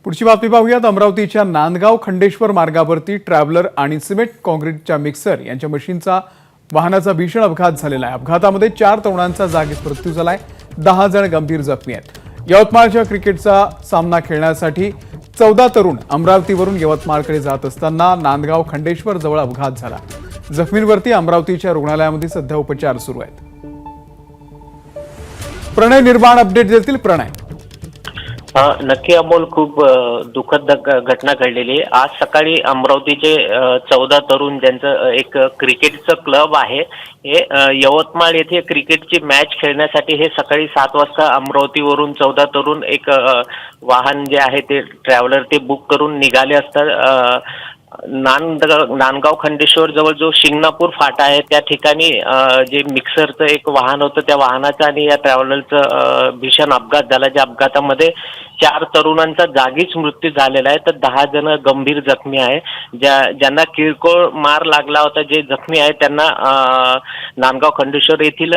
पुढची बातमी पाहूयात। अमरावतीच्या नांदगाव खंडेश्वर मार्गावरती ट्रॅव्हलर आणि सिमेंट काँक्रीटच्या मिक्सर यांच्या मशीनचा वाहनाचा भीषण अपघात झालेला आहे। अपघातामध्ये 4 तरुणांचा जागीच मृत्यू झालाय, 10 जण गंभीर जखमी आहेत। यवतमाळच्या क्रिकेटचा सामना खेळण्यासाठी 14 तरुण अमरावतीवरून यवतमाळकडे जात असताना नांदगाव खंडेश्वर जवळ अपघात झाला। जखमींवरती अमरावतीच्या रुग्णालयामध्ये सध्या उपचार सुरू आहेत। प्रणय निर्माण अपडेट देतील प्रणय। नक्की अमोल, खूप दुःखद घटना घडलेली आहे। आज सकाळी अमरावतीचे 14 तरुण ज्यांचं एक क्रिकेटचं क्लब आहे, हे यवतमाळ येथे क्रिकेटची मॅच खेळण्यासाठी हे सकाळी 7 वाजता अमरावतीवरून 14 तरुण एक वाहन जे आहे ते ट्रॅव्हलर ते बुक करून निघाले असतात। नांदगाव खंडेश्वर जवळ जो शिंगणापूर फाटा आहे त्या ठिकाणी जे मिक्सरचं एक वाहन होतं, त्या वाहनाचा आणि या ट्रॅव्हलरचं भीषण अपघात झाला। ज्या अपघातामध्ये 4 तरुणांचा जागीच मृत्यू झालेला आहे, तर 10 जण गंभीर जखमी आहे। ज्यांना किरकोळ मार लागला होता, जे जखमी आहे त्यांना नांदगाव खंडेश्वर येथील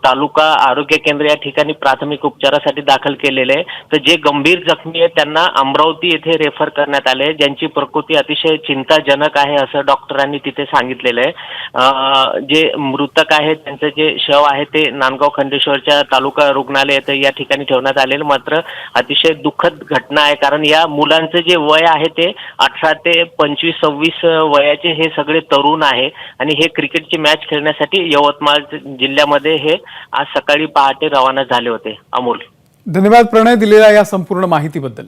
तालुका आरोग्य केंद्र या ठिकाणी प्राथमिक उपचारासाठी दाखल केलेले आहे। तर जे गंभीर जखमी आहेत त्यांना अमरावती येथे रेफर करण्यात आले, ज्यांची प्रकृती अतिशय चिंताजनक आहे असं डॉक्टरांनी तिथे सांगितलेलं आहे। जे मृतक आहेत त्यांचं जे शव आहे ते नांदगाव खंडेश्वरच्या तालुका रुग्णालय या ठिकाणी ठेवण्यात आलेलं। मात्र अतिशय दुःखद घटना आहे, कारण या मुलांचं जे वय आहे ते 18 ते 25-26 वयाचे हे सगळे तरुण आहे आणि हे क्रिकेटची मॅच खेळण्यासाठी यवतमाळ जिल्ह्यामध्ये हे आज सकाळी पहाटे रवाना झाले होते। अमोल, धन्यवाद प्रणय दिलेल्या या संपूर्ण माहितीबद्दल।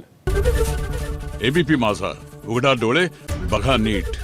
एबीपी माझा, उघडा डोळे बघा नीट।